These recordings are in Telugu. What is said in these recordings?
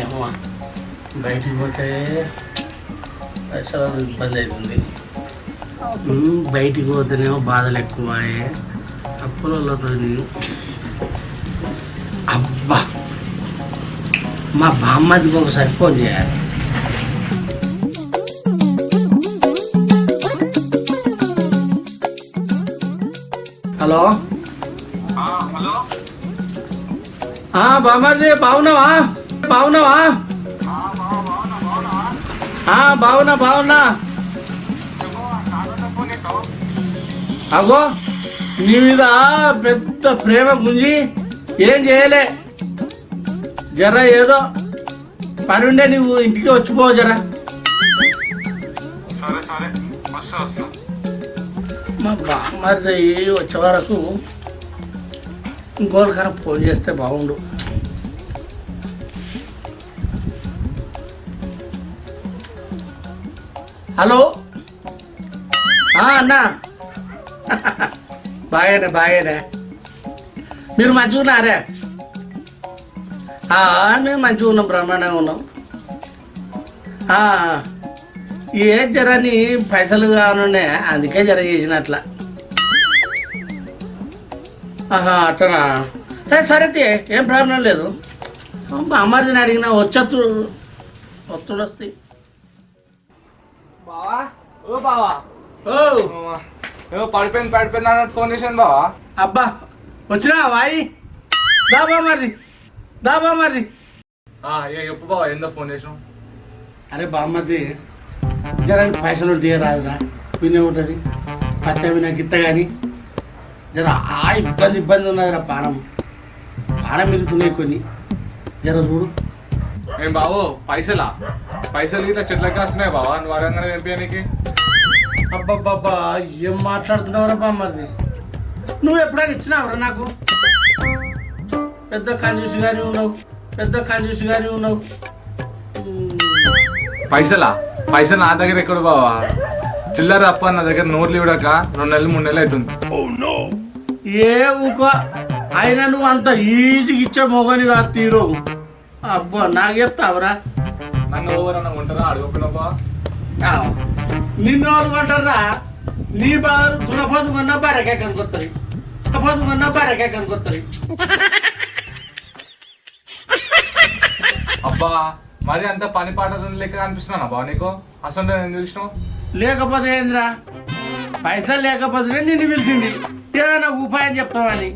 అమ్మ బయటికి పోతే అసలు ఇబ్బంది అవుతుంది. బయటికి పోతేనేమో బాధలు ఎక్కువ, అప్పులతో. అబ్బా మా బామ్మదికి ఒకసారి ఫోన్ చేయాలి. హలో బామ్మది, బాగున్నావా? బాగున్నావా? బాగున్నా. అగో నీ మీద పెద్ద ప్రేమ గుంజి ఏం చేయలే. జర ఏదో పని ఉండే నువ్వు ఇంటికి వచ్చిపో జరా. మా బామ్మది వచ్చే వరకు ఇంకోరికైనా ఫోన్ చేస్తే బాగుండు. హలో అన్నా, బాగానే. మీరు మంచిగా ఉన్నారే? మేము మంచిగా ఉన్నాం, బ్రహ్మాండంగా ఉన్నాం. ఏ జరని పైసలు కానుండే, అందుకే జర చేసినట్లా. అట్టనా? సరే ఏం ప్రాబ్లం లేదు. అమ్మరిని అడిగినా ఒత్తుడు వస్తాయి. బావా పడిపోయింది అన్నట్టు ఫోన్ చేశాను బావా. అబ్బా వచ్చినా వాయి దా బామ్మది. చెప్పు బావా, ఏందో ఫోన్ చేసినావు? అరే బామ్మది, జర పైసలు ఉంటే రాదురా, వినే ఉంటుంది పచ్చ వినా గిత్త కానీ జర ఇబ్బంది ఉన్నదిరా. పానం ఎదుగుతున్నాయి కొన్ని, జర చూడు. ఏం బావు పైసలు ఇట్లా చెట్లకి వస్తున్నాయి బావా, నువ్వు అడగంగానే పంపించడానికి. అబ్బబ్బబ్బా ఏం మాట్లాడుతున్నావురా బామ్మది? నువ్వు ఎప్పుడైనా ఇచ్చినావురా నాకు? పెద్ద కంజూసి గారి ఉన్నావు. పైసలు నా దగ్గర ఎక్కడ బావా? చిల్లర అప్ప నా దగ్గర నోట్లు ఇవ్వడాక 2 నెలలు 3 నెలలు అవుతుంది. ఏ ఊకో, అయినా నువ్వు అంత ఈజీగా ఇచ్చే మొగని కాదు తీరు. అబ్బా నాకు చెప్తావురా? నన్ను ఎవరన్నా కొంటారా? అడుగుకున్నా బావా. నిన్ను ఎవరు కొంటారా? నీ బాధలు దునపదు కొన్నా బరకే కనుకొస్తాయి. అబ్బా మరి అంత పని పాట లెక్క అనిపిస్తున్నా బావ నీకు? అసలు నేను చూసినావు? లేకపోతే ఏంద్రా, పైసలు లేకపోతే నిన్ను పిలిచింది, ఏదైనా ఉపాయం చెప్తావని.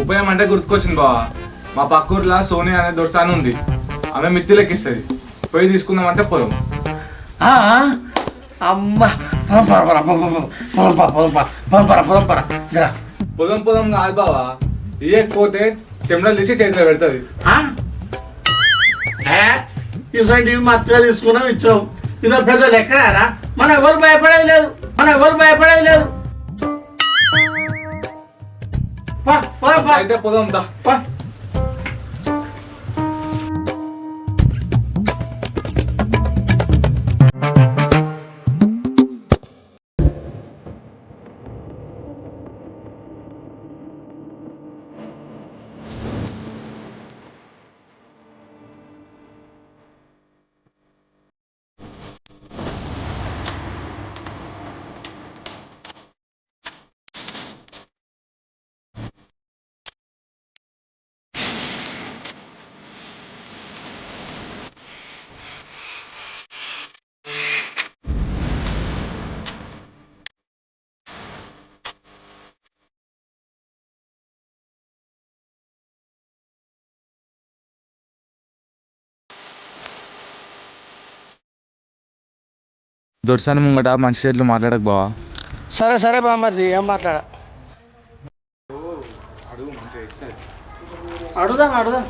ఉపాయం అంటే గుర్తుకొచ్చింది బావా, మా పక్కూర్లో సోని అనే దొరసాని ఉంది, ఆమె మిత్తి లెక్కిస్తుంది, పోయి తీసుకుందామంటే పోదాం. అమ్మ పొలం కాదు బావా, ఇయ్యకపోతే చెమటలు తీసి చేతిలో పెడుతుంది. ఇటువంటి మత్తుగా తీసుకున్నాం, ఇచ్చాం. ఇదో పెద్ద లెక్కనారా? మనం ఎవరు భయపడేది లేదు. అయితే పోదాం దా. దొరసాని ముంగట మంచి చెట్లు మాట్లాడక బావా. సరే బామ్మది, ఏం మాట్లాడ? అడుగుదాం.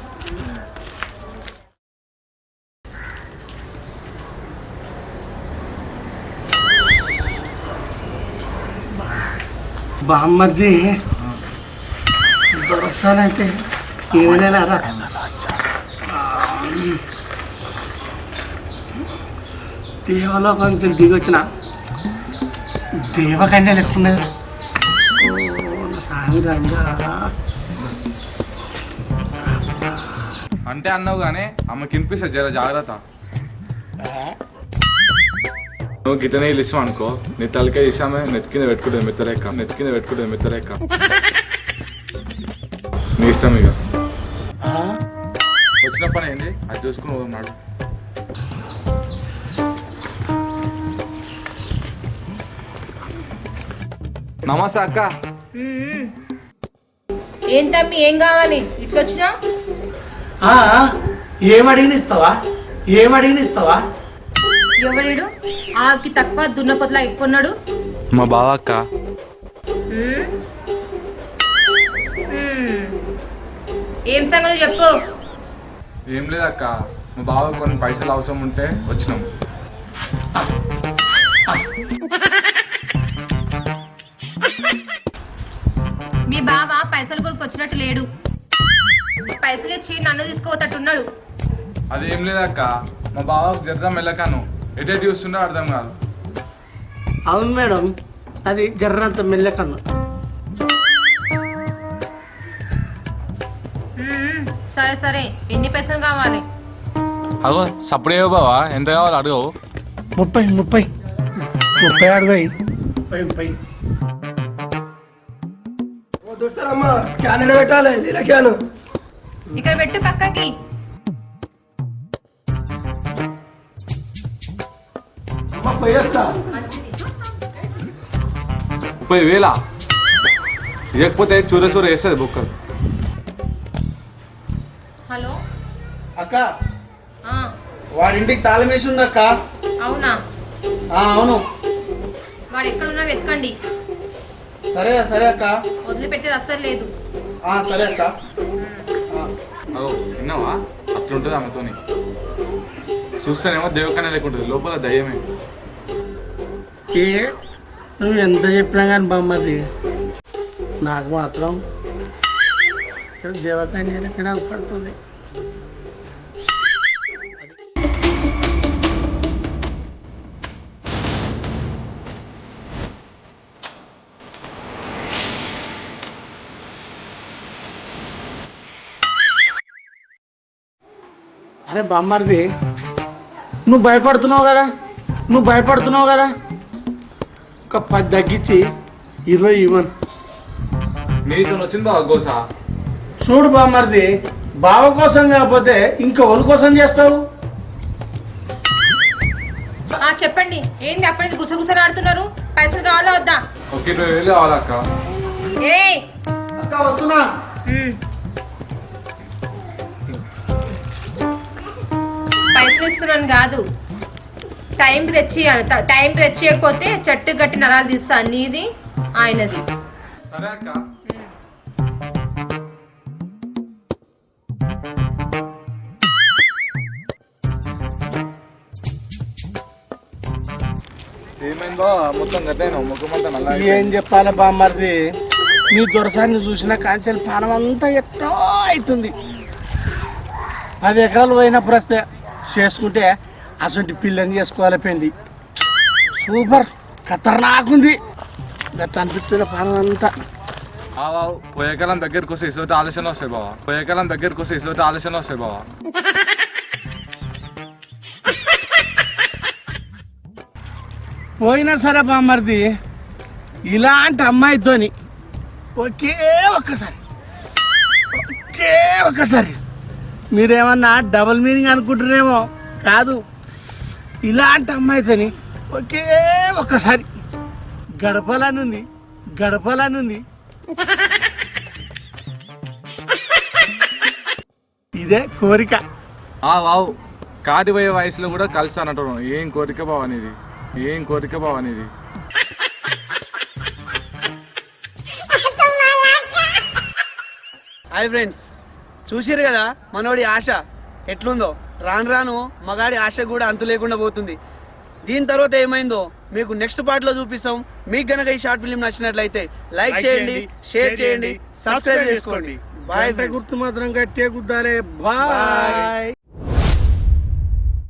బామ్మది దొరసానంటే ఏమైనా దేవలోకం నుంచి దిగొచ్చిన దేవకన్య లెక్కున్నది. సామి రంగా అంటే అన్నావు కానీ ఆమెకి వినిపిస్తుంది, జర జాగ్రత్త. నువ్వు గిట్టనే ఇల్లు అనుకో, నీ తలకే ఇసామే నెత్తి కింద పెట్టుకుంటుంది మెత్తలేక. నీ ఇష్టం ఇక. వచ్చిన పని ఏంది అది చూసుకుని పోతున్నాడు. నమస్తే అక్క. ఏం తమ్మి, ఏం కావాలి? ఇట్లొచ్చినా ఏమడిగినిస్తావా? ఎవరిడు? ఆకి తక్కువ దున్నపోతలా ఎక్కున్నాడు. మా బావ అక్క. ఏం సంగతి చెప్పు. ఏం లేదక్క, మా బావ కొన్ని పైసలు అవసరం ఉంటే వచ్చినాం. మీ బావ పైసలు కొరకు వచ్చినట్టు లేడు. పైసలు ఇచ్చి నన్ను తీసుకుపోతట్టున్నాడు. అదేం లేదక్క, మా బావ జర్ర మెల్లకాను ఎటే చూస్తుండో అర్థం కాదు. అవును మేడం, అది జర్రంత మెల్లకన్ను. సరే సరే, ఎన్ని పైసలు కావాలి? అగో సప్పుడే బావా, ఎంత కావాలి అడగవు. 30 అడుగాయి. 30. దోస్తారమ్మా క్యాన్ పెట్టాలి, ఇలా క్యాను ఇక్కడ పెట్టు పక్కకి. అమ్మా పోయేస్తా. 30,000 ఇవ్వకపోతే చూర వేస్తుంది బుక్కలు. హలో అక్క, ఆ, వాడింటికి తాళం వేసి ఉంది అక్క. అవునా? అవును. వాడు ఎక్కడున్నా వెతకండి. సరే అక్క. వదిలిపెట్టేది అస్సలు లేదు. సరే అక్క. అగో విన్నావా, అట్లుంటుంది ఆమెతోని. చూస్తేనేమో దేవకనే లేకుంటుంది, లోపల దయ్యమే. నువ్వు ఎంత చెప్పినా కానీ బామ్మది నాకు మాత్రం దేవకాయ పడుతుంది. అరే బామ్మర్ది, నువ్వు భయపడుతున్నావు కదా, ఒక 10 తగ్గించి 20 ఇవ్వను. నీతో వచ్చింది బావ గోసా. చూడు బామ్మర్ది, బావ కోసం కాకపోతే ఇంకా వాళ్ళ కోసం చేస్తావు. చెప్పండి, ఏంది అప్పుడే గుసగుసలాడుతున్నారు? పైసలు కావాలా వద్దా? ఒక 20,000 కావాలక్క. ఏ అక్క వస్తున్నా. పైసలు ఇస్తున్నాను కాదు, టైం తెచ్చియకపోతే చెట్టు గట్టి నరాలు తీస్తా. నీది ఆయనది. సరే అక్క. ఏమైందో మొత్తం గట్టేనా ముఖమంతా నల్ల. ఏం చెప్పాలి బామ్మర్ది, నీ దొరసాన్ని చూసిన కాంచెల పానం అంతా ఎట్లా అవుతుంది. 10 ఎకరాలు పోయినప్పుడు వస్తే చేసుకుంటే అసలు పిల్లని చేసుకోవాలి. పెళ్ళి సూపర్ ఖతర్నాకుంది. గట్ట అనిపిస్తున్న పానం అంతా. పోయేకాలం దగ్గరికి వస్తే ఇసోటి ఆలోచన వస్తాయి బావా. పోయినా సరే బామ్మర్ది, ఇలాంటి అమ్మాయితోని ఒకే ఒక్కసారి మీరేమన్నా డబుల్ మీనింగ్ అనుకుంటున్నారేమో, కాదు. ఇలాంటి అమ్మాయితోని ఒకే ఒక్కసారి గడపాలనుంది. ఇదే కోరిక. వావు కాటిపోయే వయసులో కూడా కలిసి అంటున్నాం. ఏం కోరిక బావ అనేది. హాయ్ ఫ్రెండ్స్, చూసిరు కదా మనోడి ఆశ ఎట్లుందో. రాను మగాడి ఆశ కూడా అంతు లేకుండా పోతుంది. దీని తర్వాత ఏమైందో మీకు నెక్స్ట్ పార్ట్ లో చూపిస్తాం. మీకు గనక ఈ షార్ట్ ఫిల్మ్ నచ్చినట్లయితే లైక్ చేయండి, షేర్ చేయండి, సబ్స్క్రైబ్ చేసుకోండి. బాయ్. గుర్తు మాత్రం గట్టే గుద్దాలే. బాయ్.